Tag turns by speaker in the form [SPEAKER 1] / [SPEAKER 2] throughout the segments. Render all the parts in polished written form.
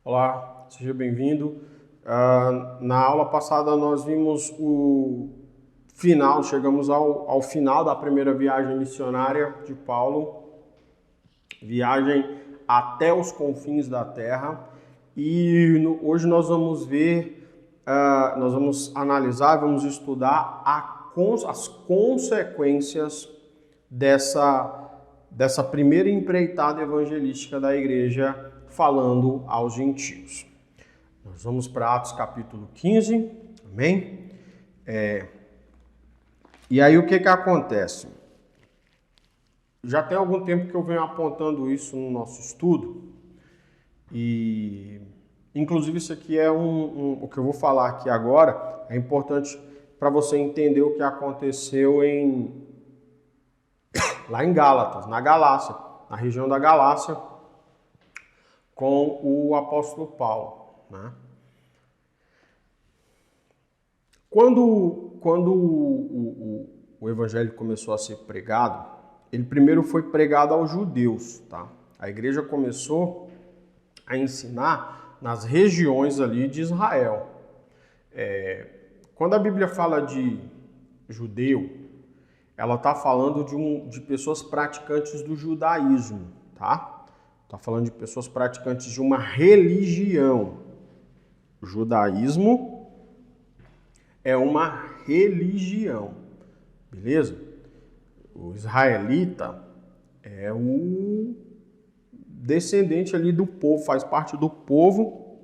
[SPEAKER 1] Olá, seja bem-vindo. Na aula passada nós vimos o final, chegamos ao final da primeira viagem missionária de Paulo, viagem até os confins da terra, e hoje nós vamos ver, nós vamos analisar, vamos estudar as consequências dessa primeira empreitada evangelística da igreja falando aos gentios. Nós vamos para Atos capítulo 15, amém? E aí o que acontece? Já tem algum tempo que eu venho apontando isso no nosso estudo, e inclusive isso aqui é o que eu vou falar aqui agora, é importante para você entender o que aconteceu lá em Gálatas, na Galácia, na região da Galácia, com o apóstolo Paulo, né? Quando o evangelho começou a ser pregado, ele primeiro foi pregado aos judeus, tá? A igreja começou a ensinar nas regiões ali de Israel. Quando a Bíblia fala de judeu, ela está falando de pessoas praticantes do judaísmo, tá? Está falando de pessoas praticantes de uma religião. O judaísmo é uma religião, beleza? O israelita é o descendente ali do povo, faz parte do povo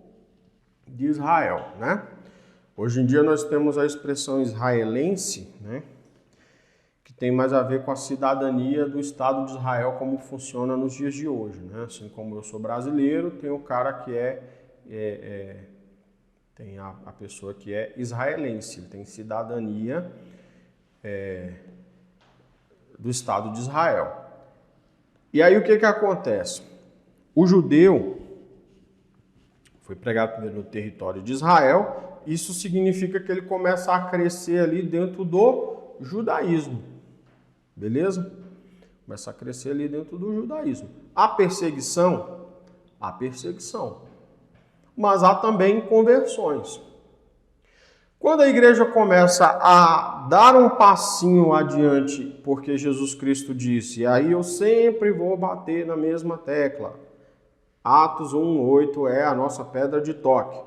[SPEAKER 1] de Israel, né? Hoje em dia nós temos a expressão israelense, né? Que tem mais a ver com a cidadania do Estado de Israel, como funciona nos dias de hoje, né? Assim como eu sou brasileiro, tem o cara que tem a pessoa que é israelense, ele tem cidadania do Estado de Israel. E aí o que acontece? O judeu foi pregado primeiro no território de Israel, isso significa que ele começa a crescer ali dentro do judaísmo. Beleza? Começa a crescer ali dentro do judaísmo. Há perseguição? Há perseguição. Mas há também conversões. Quando a igreja começa a dar um passinho adiante, porque Jesus Cristo disse, aí eu sempre vou bater na mesma tecla. Atos 1:8 é a nossa pedra de toque.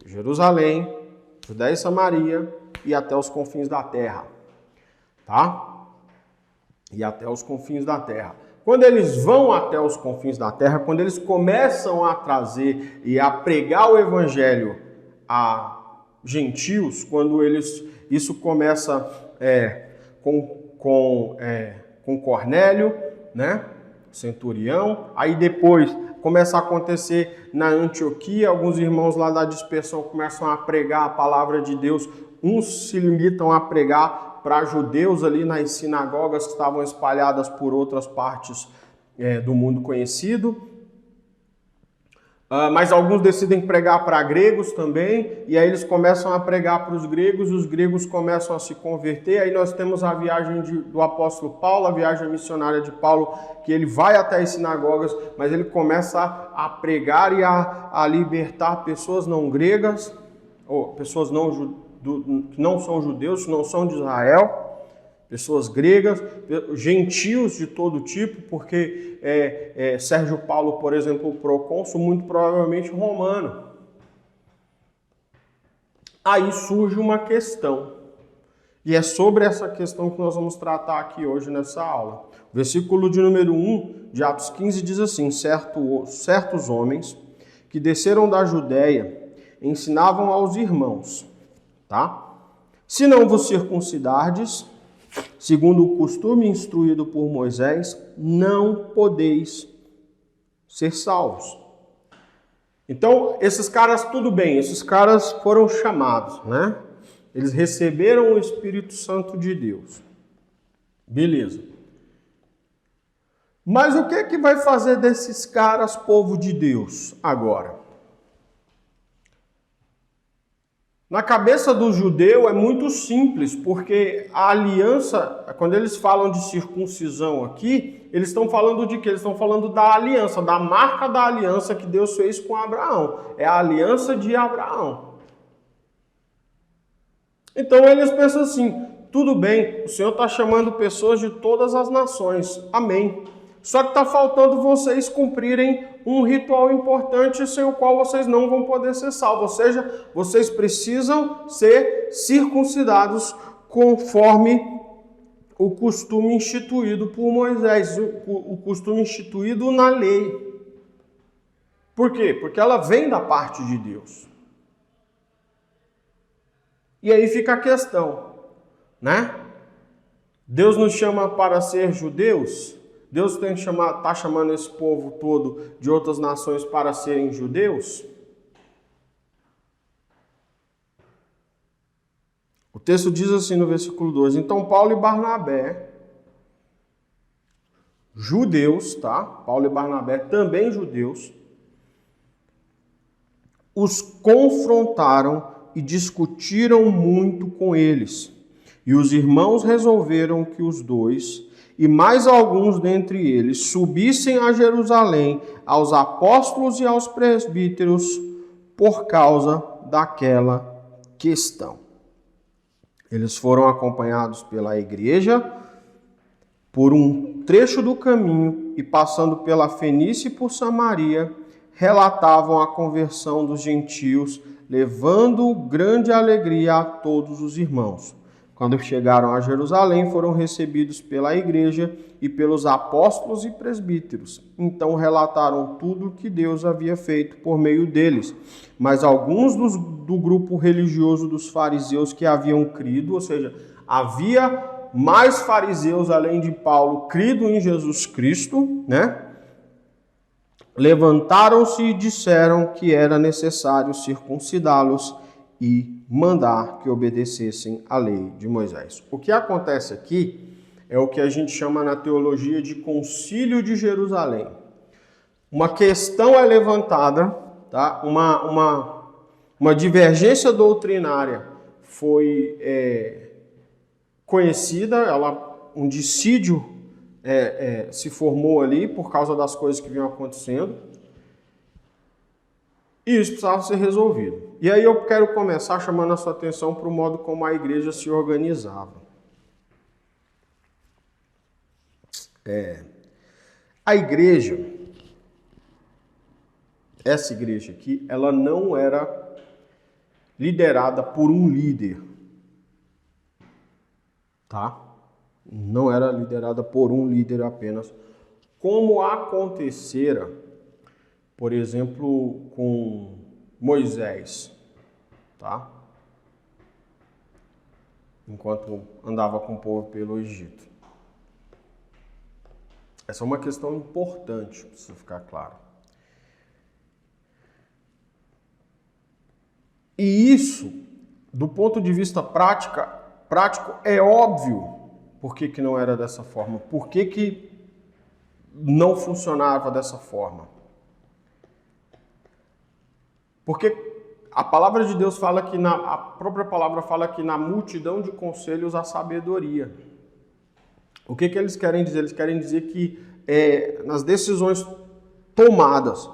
[SPEAKER 1] Jerusalém, Judéia e Samaria e até os confins da terra. Tá? E até os confins da terra. Quando eles vão até os confins da terra, quando eles começam a trazer e a pregar o evangelho a gentios, quando isso começa com Cornélio, né, centurião, aí depois começa a acontecer na Antioquia, alguns irmãos lá da dispersão começam a pregar a palavra de Deus, uns se limitam a pregar para judeus ali nas sinagogas que estavam espalhadas por outras partes do mundo conhecido. Mas alguns decidem pregar para gregos também, e aí eles começam a pregar para os gregos começam a se converter. Aí nós temos a viagem do apóstolo Paulo, a viagem missionária de Paulo, que ele vai até as sinagogas, mas ele começa a pregar e a libertar pessoas não gregas, ou pessoas que não são judeus, que não são de Israel, pessoas gregas, gentios de todo tipo, porque Sérgio Paulo, por exemplo, o procônsul, muito provavelmente romano. Aí surge uma questão, e é sobre essa questão que nós vamos tratar aqui hoje nessa aula. O versículo de número 1 de Atos 15 diz assim, certos homens que desceram da Judéia ensinavam aos irmãos, tá? Se não vos circuncidardes, segundo o costume instruído por Moisés, não podeis ser salvos. Então, esses caras, tudo bem, esses caras foram chamados, né? Eles receberam o Espírito Santo de Deus. Beleza. Mas o que é que vai fazer desses caras povo de Deus agora? Na cabeça do judeu é muito simples, porque a aliança, quando eles falam de circuncisão aqui, eles estão falando de quê? Eles estão falando da aliança, da marca da aliança que Deus fez com Abraão. É a aliança de Abraão. Então eles pensam assim, tudo bem, o Senhor está chamando pessoas de todas as nações, amém. Só que está faltando vocês cumprirem um ritual importante sem o qual vocês não vão poder ser salvos. Ou seja, vocês precisam ser circuncidados conforme o costume instituído por Moisés, o costume instituído na lei. Por quê? Porque ela vem da parte de Deus. E aí fica a questão, né? Deus nos chama para ser judeus? Deus está chamando esse povo todo de outras nações para serem judeus? O texto diz assim no versículo 2: Então Paulo e Barnabé, judeus, tá? Paulo e Barnabé, também judeus, os confrontaram e discutiram muito com eles. E os irmãos resolveram que os dois e mais alguns dentre eles subissem a Jerusalém aos apóstolos e aos presbíteros por causa daquela questão. Eles foram acompanhados pela igreja por um trecho do caminho e, passando pela Fenícia e por Samaria, relatavam a conversão dos gentios, levando grande alegria a todos os irmãos. Quando chegaram a Jerusalém, foram recebidos pela igreja e pelos apóstolos e presbíteros. Então relataram tudo o que Deus havia feito por meio deles. Mas alguns do grupo religioso dos fariseus que haviam crido, ou seja, havia mais fariseus além de Paulo crido em Jesus Cristo, né? Levantaram-se e disseram que era necessário circuncidá-los e mandar que obedecessem à lei de Moisés. O que acontece aqui é o que a gente chama na teologia de Concílio de Jerusalém. Uma questão é levantada, tá? Uma divergência doutrinária foi conhecida, um dissídio se formou ali por causa das coisas que vinham acontecendo. E isso precisava ser resolvido. E aí eu quero começar chamando a sua atenção para o modo como a igreja se organizava. A igreja, essa igreja aqui, ela não era liderada por um líder. Tá? Não era liderada por um líder apenas. Como acontecera, por exemplo, com Moisés, tá? Enquanto andava com o povo pelo Egito. Essa é uma questão importante, precisa ficar claro. E isso, do ponto de vista prático, é óbvio por que não era dessa forma, por que não funcionava dessa forma. Porque a palavra de Deus fala que, a própria palavra fala que na multidão de conselhos há sabedoria. O que eles querem dizer? Eles querem dizer que nas decisões tomadas,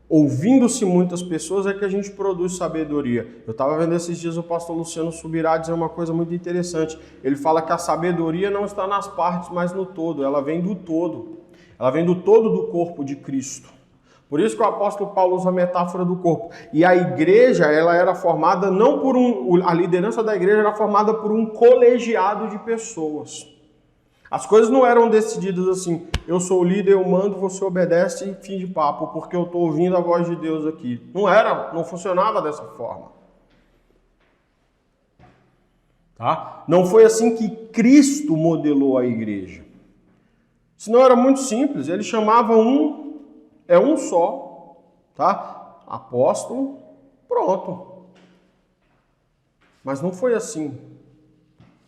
[SPEAKER 1] ouvindo-se muitas pessoas, é que a gente produz sabedoria. Eu estava vendo esses dias o pastor Luciano Subirá dizer uma coisa muito interessante. Ele fala que a sabedoria não está nas partes, mas no todo. Ela vem do todo. Ela vem do todo do corpo de Cristo. Por isso que o apóstolo Paulo usa a metáfora do corpo. E a igreja, ela era formada não por a liderança da igreja era formada por um colegiado de pessoas. As coisas não eram decididas assim, eu sou o líder, eu mando, você obedece e fim de papo, porque eu estou ouvindo a voz de Deus aqui. Não funcionava dessa forma. Tá? Não foi assim que Cristo modelou a igreja. Senão era muito simples, ele chamava um só, tá? Apóstolo, pronto. Mas não foi assim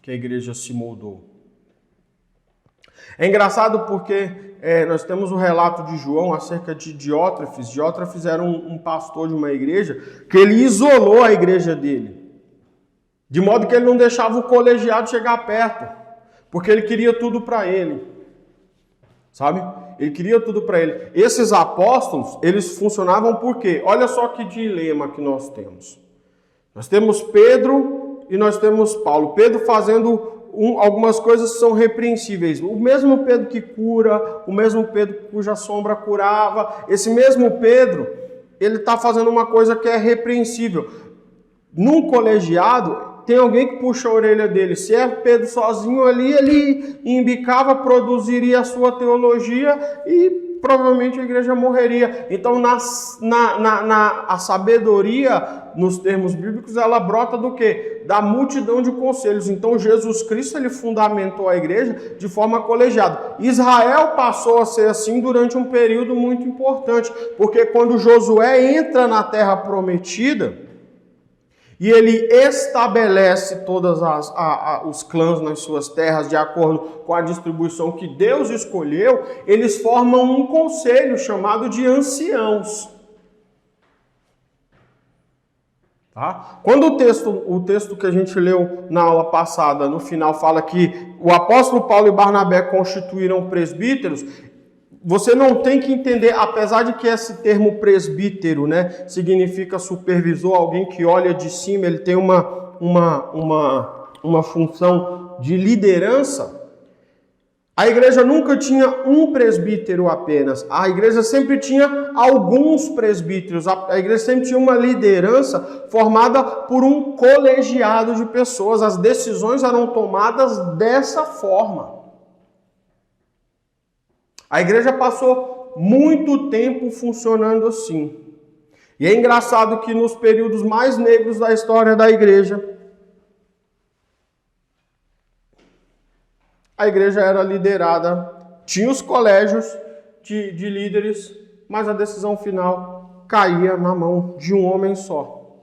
[SPEAKER 1] que a igreja se moldou. É engraçado porque nós temos o relato de João acerca de Diótrefes. Diótrefes era um pastor de uma igreja que ele isolou a igreja dele. De modo que ele não deixava o colegiado chegar perto, porque ele queria tudo para ele. Sabe? Ele queria tudo para ele. Esses apóstolos, eles funcionavam por quê? Olha só que dilema que nós temos. Nós temos Pedro e nós temos Paulo. Pedro fazendo algumas coisas que são repreensíveis. O mesmo Pedro que cura, o mesmo Pedro cuja sombra curava, esse mesmo Pedro, ele está fazendo uma coisa que é repreensível. Num colegiado, tem alguém que puxa a orelha dele. Se é Pedro sozinho ali, ele embicava, produziria a sua teologia e provavelmente a igreja morreria. Então, a sabedoria, nos termos bíblicos, ela brota do quê? Da multidão de conselhos. Então, Jesus Cristo, ele fundamentou a igreja de forma colegiada. Israel passou a ser assim durante um período muito importante, porque quando Josué entra na terra prometida, e ele estabelece todos os clãs nas suas terras de acordo com a distribuição que Deus escolheu, eles formam um conselho chamado de anciãos. Tá? Quando o texto que a gente leu na aula passada, no final, fala que o apóstolo Paulo e Barnabé constituíram presbíteros, você não tem que entender, apesar de que esse termo presbítero, né, significa supervisor, alguém que olha de cima, ele tem uma função de liderança. A igreja nunca tinha um presbítero apenas, a igreja sempre tinha alguns presbíteros, a igreja sempre tinha uma liderança formada por um colegiado de pessoas, as decisões eram tomadas dessa forma. A igreja passou muito tempo funcionando assim. E é engraçado que nos períodos mais negros da história da igreja, a igreja era liderada, tinha os colégios de líderes, mas a decisão final caía na mão de um homem só.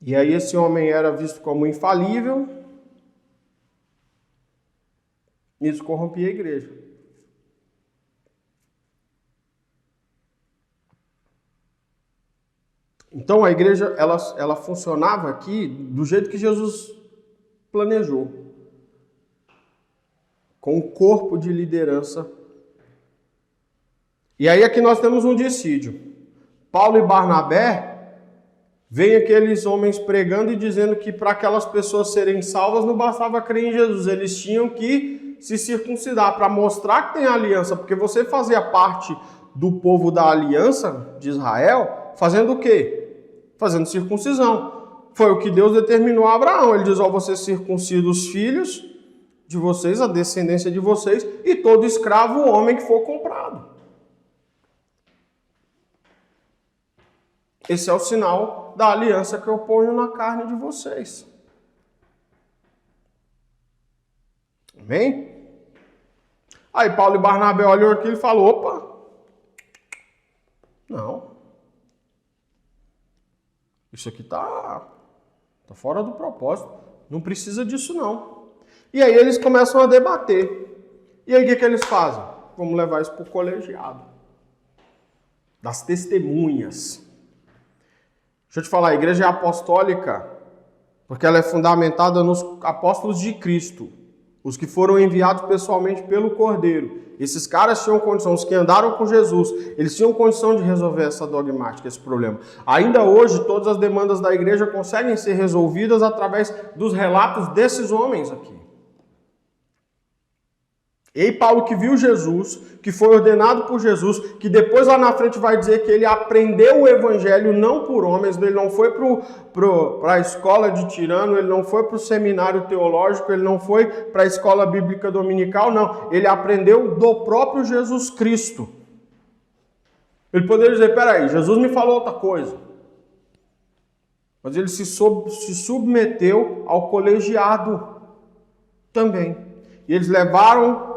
[SPEAKER 1] E aí esse homem era visto como infalível. Isso corrompia a igreja. Então a igreja ela funcionava aqui do jeito que Jesus planejou, com um corpo de liderança. E aí aqui nós temos um dissídio. Paulo e Barnabé, vem aqueles homens pregando e dizendo que para aquelas pessoas serem salvas não bastava crer em Jesus, eles tinham que se circuncidar para mostrar que tem aliança, porque você fazia parte do povo da aliança de Israel, fazendo o quê? Fazendo circuncisão. Foi o que Deus determinou a Abraão. Ele diz, você circuncida os filhos de vocês, a descendência de vocês, e todo escravo, o homem que for comprado. Esse é o sinal da aliança que eu ponho na carne de vocês. Amém? Aí Paulo e Barnabé olham aquilo e falam, opa, não. Isso aqui tá fora do propósito. Não precisa disso não. E aí eles começam a debater. E aí o que eles fazem? Vamos levar isso para o colegiado. Das testemunhas. Deixa eu te falar, a igreja é apostólica porque ela é fundamentada nos apóstolos de Cristo, os que foram enviados pessoalmente pelo Cordeiro. Esses caras tinham condição, os que andaram com Jesus, eles tinham condição de resolver essa dogmática, esse problema. Ainda hoje, todas as demandas da igreja conseguem ser resolvidas através dos relatos desses homens aqui. E Paulo que viu Jesus, que foi ordenado por Jesus, que depois lá na frente vai dizer que ele aprendeu o evangelho não por homens, ele não foi para a escola de Tirano, ele não foi para o seminário teológico, ele não foi para a escola bíblica dominical, não. Ele aprendeu do próprio Jesus Cristo. Ele poderia dizer, peraí, Jesus me falou outra coisa. Mas ele se submeteu ao colegiado também. E eles levaram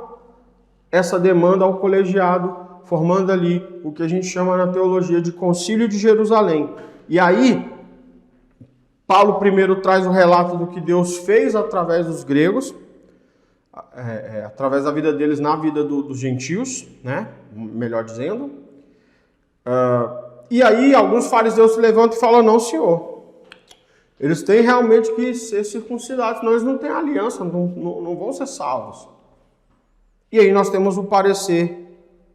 [SPEAKER 1] essa demanda ao colegiado, formando ali o que a gente chama na teologia de Concílio de Jerusalém. E aí, Paulo primeiro traz o relato do que Deus fez através dos gregos, através da vida deles na vida dos gentios, né? Melhor dizendo. E aí alguns fariseus se levantam e falam, não, senhor, eles têm realmente que ser circuncidados, senão eles não têm aliança, não vão ser salvos. E aí nós temos o parecer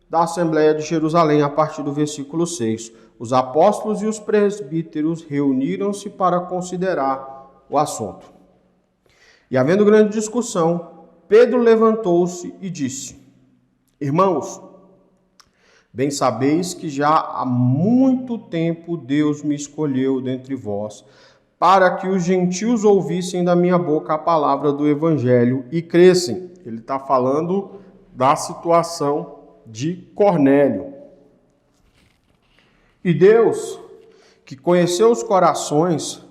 [SPEAKER 1] da Assembleia de Jerusalém, a partir do versículo 6. Os apóstolos e os presbíteros reuniram-se para considerar o assunto. E havendo grande discussão, Pedro levantou-se e disse, irmãos, bem sabeis que já há muito tempo Deus me escolheu dentre vós, para que os gentios ouvissem da minha boca a palavra do evangelho e crescem. Ele está falando da situação de Cornélio. E Deus, que conheceu os corações,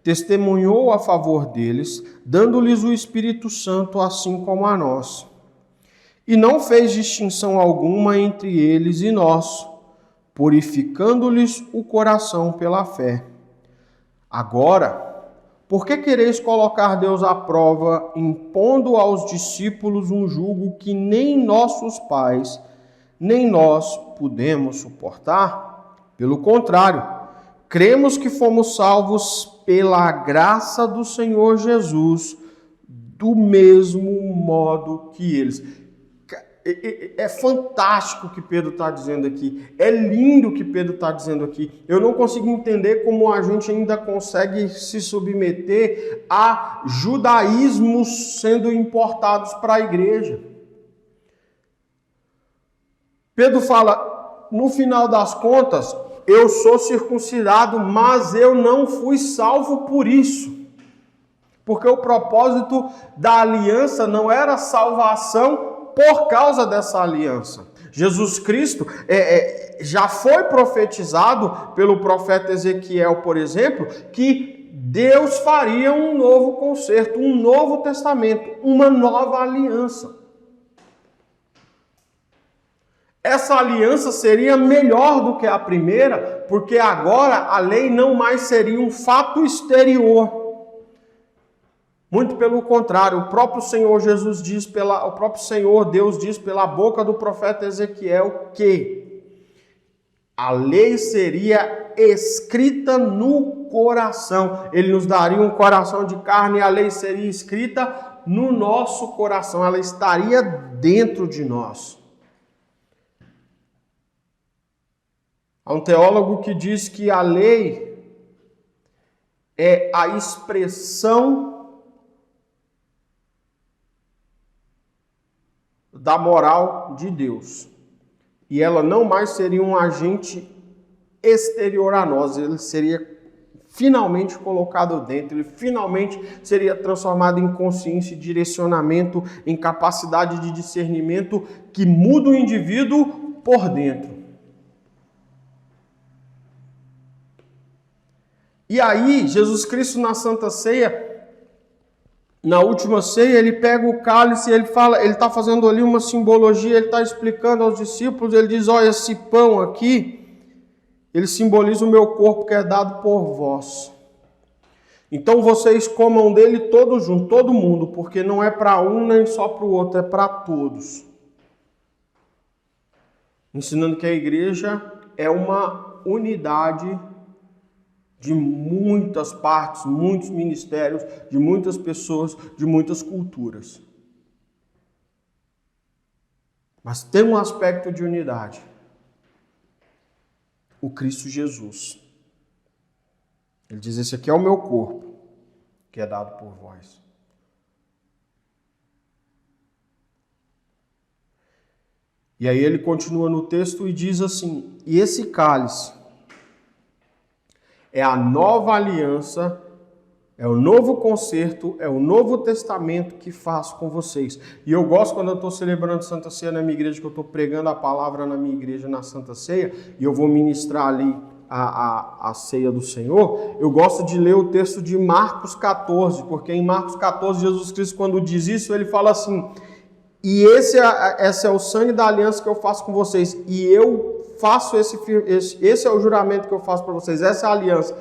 [SPEAKER 1] testemunhou a favor deles, dando-lhes o Espírito Santo, assim como a nós. E não fez distinção alguma entre eles e nós, purificando-lhes o coração pela fé. Agora, por que quereis colocar Deus à prova, impondo aos discípulos um jugo que nem nossos pais, nem nós pudemos suportar? Pelo contrário, cremos que fomos salvos pela graça do Senhor Jesus, do mesmo modo que eles. É fantástico o que Pedro está dizendo aqui. É lindo o que Pedro está dizendo aqui. Eu não consigo entender como a gente ainda consegue se submeter a judaísmos sendo importados para a igreja. Pedro fala, no final das contas, eu sou circuncidado, mas eu não fui salvo por isso. Porque o propósito da aliança não era salvação por causa dessa aliança. Jesus Cristo já foi profetizado pelo profeta Ezequiel, por exemplo, que Deus faria um novo concerto, um novo testamento, uma nova aliança. Essa aliança seria melhor do que a primeira, porque agora a lei não mais seria um fato exterior. Muito pelo contrário, o próprio Senhor Jesus diz, o próprio Senhor Deus diz pela boca do profeta Ezequiel que a lei seria escrita no coração. Ele nos daria um coração de carne e a lei seria escrita no nosso coração. Ela estaria dentro de nós. Há um teólogo que diz que a lei é a expressão da moral de Deus. E ela não mais seria um agente exterior a nós, ele seria finalmente colocado dentro, ele finalmente seria transformado em consciência, direcionamento, em capacidade de discernimento que muda o indivíduo por dentro. E aí, Jesus Cristo na Santa Ceia, na última ceia, ele pega o cálice, ele está fazendo ali uma simbologia, ele está explicando aos discípulos, ele diz, olha, esse pão aqui, ele simboliza o meu corpo que é dado por vós. Então vocês comam dele todos juntos, todo mundo, porque não é para um nem só para o outro, é para todos. Ensinando que a igreja é uma unidade de muitas partes, muitos ministérios, de muitas pessoas, de muitas culturas. Mas tem um aspecto de unidade. O Cristo Jesus. Ele diz, esse aqui é o meu corpo, que é dado por vós. E aí ele continua no texto e diz assim, e esse cálice é a nova aliança, é o novo concerto, é o novo testamento que faço com vocês. E eu gosto quando eu estou celebrando Santa Ceia na minha igreja, que eu estou pregando a palavra na minha igreja na Santa Ceia, e eu vou ministrar ali a ceia do Senhor, eu gosto de ler o texto de Marcos 14, porque em Marcos 14, Jesus Cristo, quando diz isso, ele fala assim, e esse é o sangue da aliança que eu faço com vocês, e eu faço esse é o juramento que eu faço para vocês, essa é a aliança.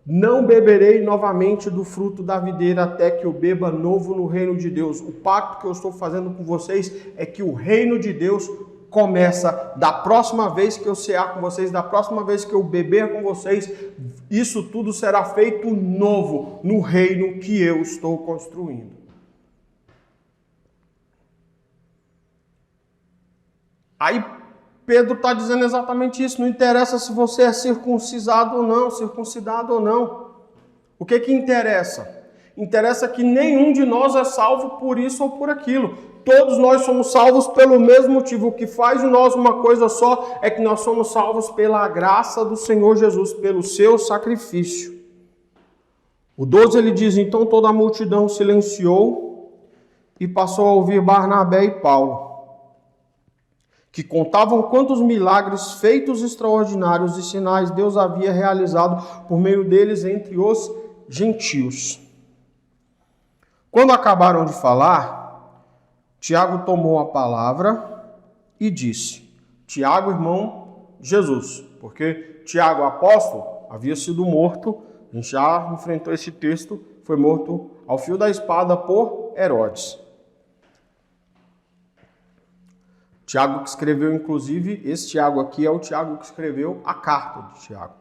[SPEAKER 1] Não beberei novamente do fruto da videira até que eu beba novo no reino de Deus. O pacto que eu estou fazendo com vocês é que o reino de Deus começa da próxima vez que eu cear com vocês, da próxima vez que eu beber com vocês, isso tudo será feito novo no reino que eu estou construindo. Aí Pedro está dizendo exatamente isso. Não interessa se você é circuncidado ou não. O que interessa? Interessa que nenhum de nós é salvo por isso ou por aquilo. Todos nós somos salvos pelo mesmo motivo. O que faz de nós uma coisa só é que nós somos salvos pela graça do Senhor Jesus, pelo seu sacrifício. O 12 ele diz, então toda a multidão silenciou e passou a ouvir Barnabé e Paulo, que contavam quantos milagres feitos extraordinários e sinais Deus havia realizado por meio deles entre os gentios. Quando acabaram de falar, Tiago tomou a palavra e disse, Tiago, irmão Jesus, porque Tiago, apóstolo, havia sido morto, a gente já enfrentou esse texto, foi morto ao fio da espada por Herodes. Tiago que escreveu, inclusive, esse Tiago aqui é o Tiago que escreveu a carta de Tiago.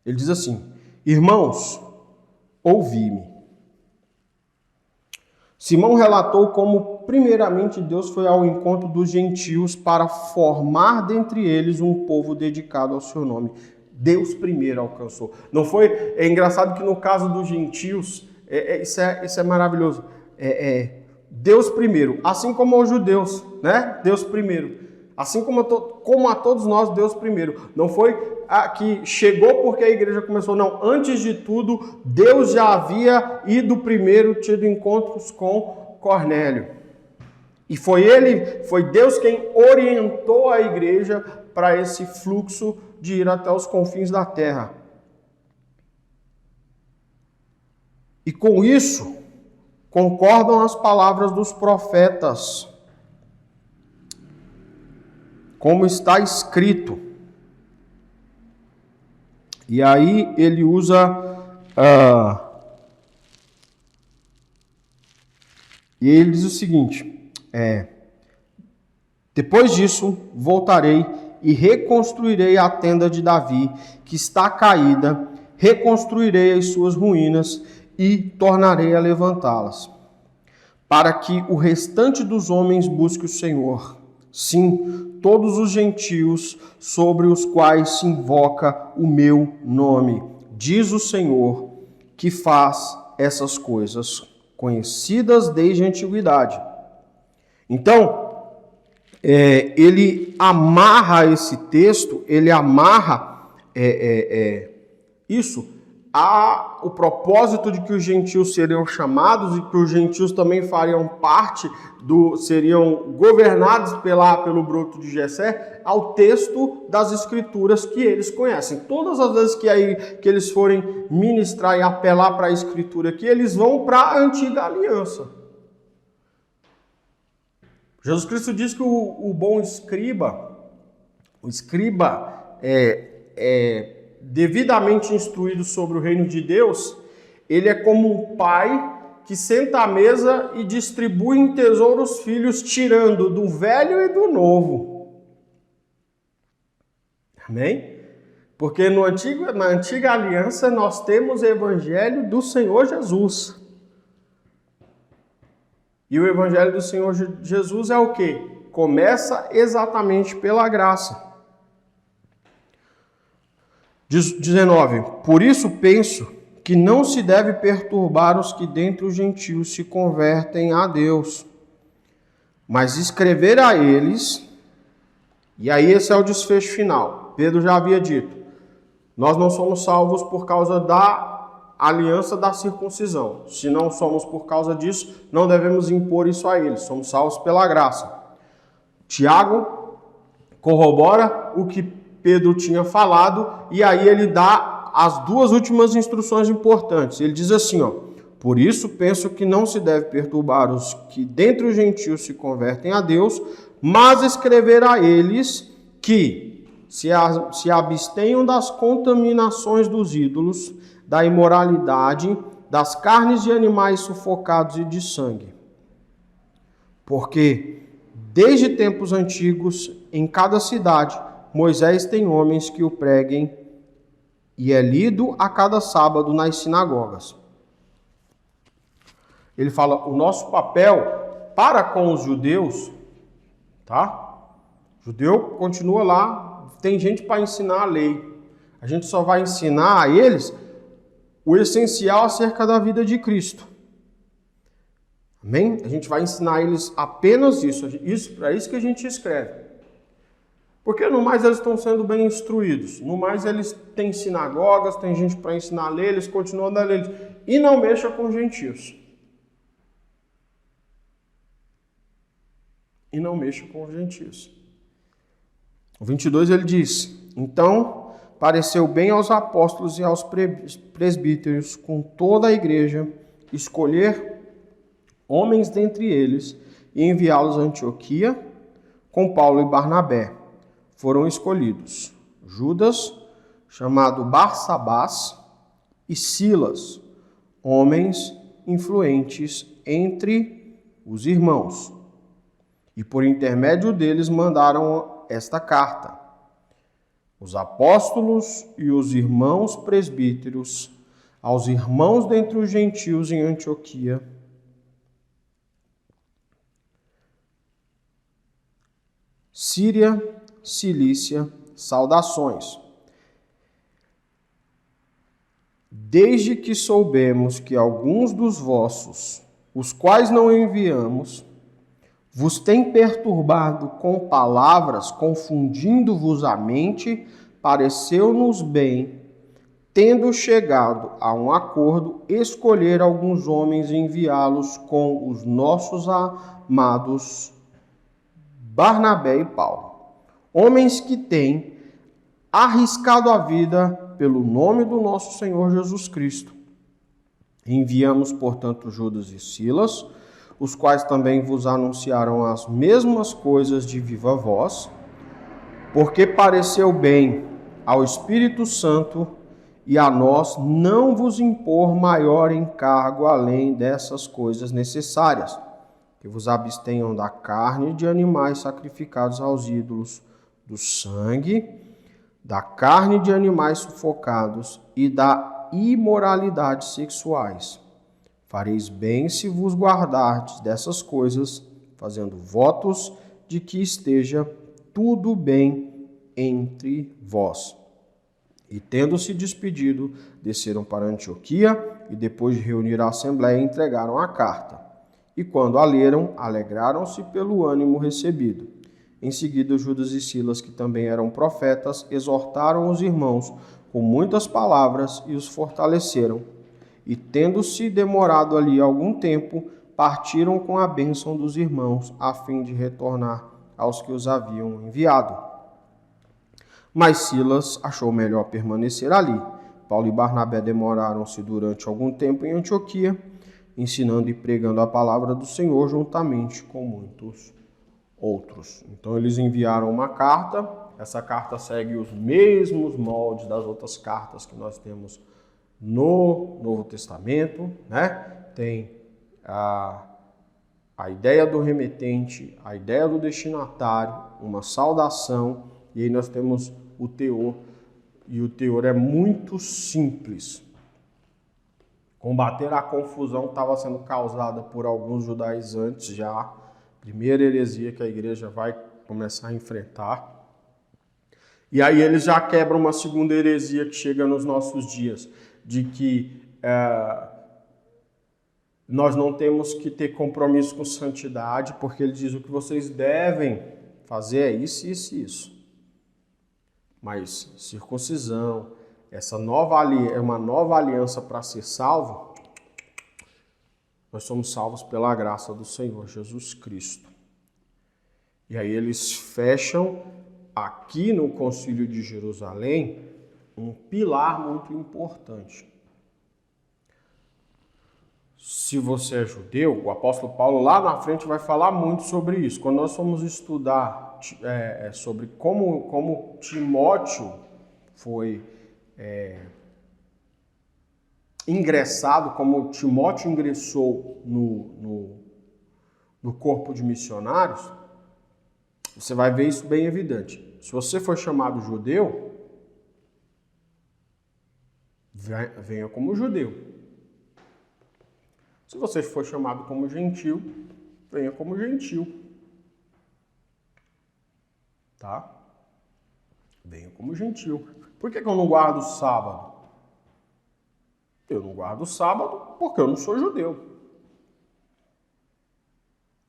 [SPEAKER 1] Ele diz assim, irmãos, ouvi-me. Simão relatou como, primeiramente, Deus foi ao encontro dos gentios para formar dentre eles um povo dedicado ao seu nome. Deus primeiro alcançou. Não foi? É engraçado que no caso dos gentios, isso é maravilhoso. Deus primeiro, assim como os judeus, né? Deus primeiro. Assim como a todos nós, Deus primeiro. Não foi que chegou porque a igreja começou, não. Antes de tudo, Deus já havia ido primeiro, tido encontros com Cornélio. E foi Deus quem orientou a igreja para esse fluxo de ir até os confins da terra. E com isso, concordam as palavras dos profetas, como está escrito. E aí ele usa... e ele diz o seguinte, depois disso, voltarei e reconstruirei a tenda de Davi, que está caída, reconstruirei as suas ruínas e tornarei a levantá-las, para que o restante dos homens busque o Senhor. Sim, todos os gentios sobre os quais se invoca o meu nome, diz o Senhor, que faz essas coisas conhecidas desde a antiguidade. Então, ele amarra esse texto, ele amarra isso o propósito de que os gentios seriam chamados e que os gentios também fariam parte seriam governados pelo broto de Jessé, ao texto das escrituras que eles conhecem. Todas as vezes que eles forem ministrar e apelar para a escritura aqui, eles vão para a antiga aliança. Jesus Cristo diz que o bom escriba, devidamente instruído sobre o reino de Deus, ele é como um pai que senta à mesa e distribui em tesouro os filhos, tirando do velho e do novo. Amém? Porque na antiga aliança nós temos o evangelho do Senhor Jesus. E o evangelho do Senhor Jesus é o quê? Começa exatamente pela graça. 19. Por isso penso que não se deve perturbar os que dentre os gentios se convertem a Deus, mas escrever a eles, e aí esse é o desfecho final. Pedro já havia dito, nós não somos salvos por causa da aliança da circuncisão. Se não somos por causa disso, não devemos impor isso a eles, somos salvos pela graça. Tiago corrobora o que Pedro tinha falado, e aí ele dá as duas últimas instruções importantes. Ele diz assim, por isso penso que não se deve perturbar os que dentre os gentios se convertem a Deus, mas escrever a eles que se abstenham das contaminações dos ídolos, da imoralidade, das carnes de animais sufocados e de sangue. Porque Desde tempos antigos, em cada cidade, Moisés tem homens que o preguem e é lido a cada sábado nas sinagogas. Ele fala, o nosso papel para com os judeus, tá? O judeu continua lá, tem gente para ensinar a lei. A gente só vai ensinar a eles o essencial acerca da vida de Cristo. Amém? A gente vai ensinar a eles apenas isso. É isso que a gente escreve. Porque no mais eles estão sendo bem instruídos. No mais eles têm sinagogas, tem gente para ensinar a ler, eles continuam a ler. E não mexa com gentios. E não mexa com os gentios. O 22 ele diz, então pareceu bem aos apóstolos e aos presbíteros com toda a igreja escolher homens dentre eles e enviá-los a Antioquia com Paulo e Barnabé. Foram escolhidos Judas, chamado Barsabás, e Silas, homens influentes entre os irmãos. E por intermédio deles mandaram esta carta. Os apóstolos e os irmãos presbíteros, aos irmãos dentre os gentios em Antioquia, Síria, Cilícia, saudações. Desde que soubemos que alguns dos vossos, os quais não enviamos, vos têm perturbado com palavras, confundindo-vos a mente, pareceu-nos bem, tendo chegado a um acordo, escolher alguns homens e enviá-los com os nossos amados Barnabé e Paulo. Homens que têm arriscado a vida pelo nome do nosso Senhor Jesus Cristo. Enviamos, portanto, Judas e Silas, os quais também vos anunciaram as mesmas coisas de viva voz, porque pareceu bem ao Espírito Santo e a nós não vos impor maior encargo além dessas coisas necessárias, que vos abstenham da carne de animais sacrificados aos ídolos, do sangue, da carne de animais sufocados e da imoralidade sexuais. Fareis bem se vos guardardes dessas coisas, fazendo votos de que esteja tudo bem entre vós. E tendo-se despedido, desceram para Antioquia e depois de reunir a assembleia, entregaram a carta. E quando a leram, alegraram-se pelo ânimo recebido. Em seguida, Judas e Silas, que também eram profetas, exortaram os irmãos com muitas palavras e os fortaleceram. E tendo-se demorado ali algum tempo, partiram com a bênção dos irmãos, a fim de retornar aos que os haviam enviado. Mas Silas achou melhor permanecer ali. Paulo e Barnabé demoraram-se durante algum tempo em Antioquia, ensinando e pregando a palavra do Senhor juntamente com muitos outros. Então eles enviaram uma carta, essa carta segue os mesmos moldes das outras cartas que nós temos no Novo Testamento, né? Tem a ideia do remetente, a ideia do destinatário, uma saudação, e aí nós temos o teor, e o teor é muito simples. Combater a confusão que estava sendo causada por alguns judaizantes já, primeira heresia que a igreja vai começar a enfrentar. E aí eles já quebram uma segunda heresia que chega nos nossos dias, de que nós não temos que ter compromisso com santidade, porque ele diz o que vocês devem fazer é isso, isso e isso. Mas circuncisão, é uma nova aliança para ser salvo, nós somos salvos pela graça do Senhor Jesus Cristo. E aí eles fecham aqui no Concílio de Jerusalém um pilar muito importante. Se você é judeu, o apóstolo Paulo lá na frente vai falar muito sobre isso. Quando nós formos estudar sobre como Timóteo foi ingressado, como Timóteo ingressou no corpo de missionários, Você vai ver isso bem evidente. Se você for chamado judeu, venha como judeu. Se você for chamado como gentil, venha como gentil. Tá? Venha como gentil. Por que eu não guardo o sábado? Eu não guardo o sábado porque eu não sou judeu.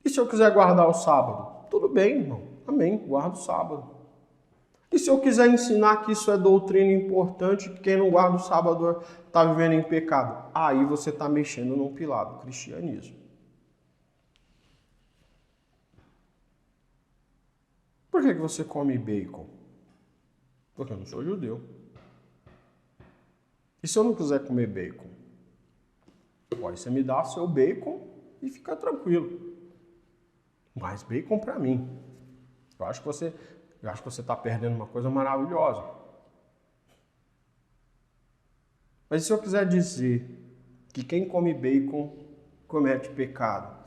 [SPEAKER 1] E se eu quiser guardar o sábado? Tudo bem, irmão. Amém. Guardo o sábado. E se eu quiser ensinar que isso é doutrina importante, que quem não guarda o sábado está vivendo em pecado? Aí você está mexendo num pilar do cristianismo. Por que você come bacon? Porque eu não sou judeu. E se eu não quiser comer bacon? Pode você me dar seu bacon e fica tranquilo. Mais bacon para mim. Eu acho que você está perdendo uma coisa maravilhosa. Mas e se eu quiser dizer que quem come bacon comete pecado?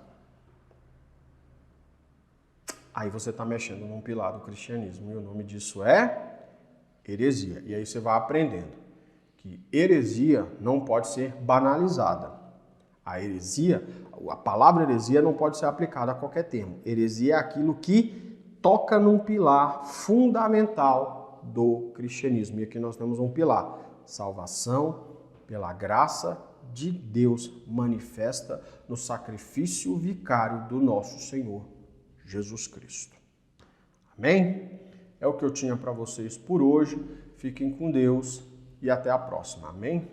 [SPEAKER 1] Aí você está mexendo num pilar do cristianismo. E o nome disso é heresia. E aí você vai aprendendo que heresia não pode ser banalizada. A heresia, a palavra heresia não pode ser aplicada a qualquer termo. Heresia é aquilo que toca num pilar fundamental do cristianismo. E aqui nós temos um pilar: salvação pela graça de Deus manifesta no sacrifício vicário do nosso Senhor Jesus Cristo. Amém? É o que eu tinha para vocês por hoje. Fiquem com Deus e até a próxima. Amém?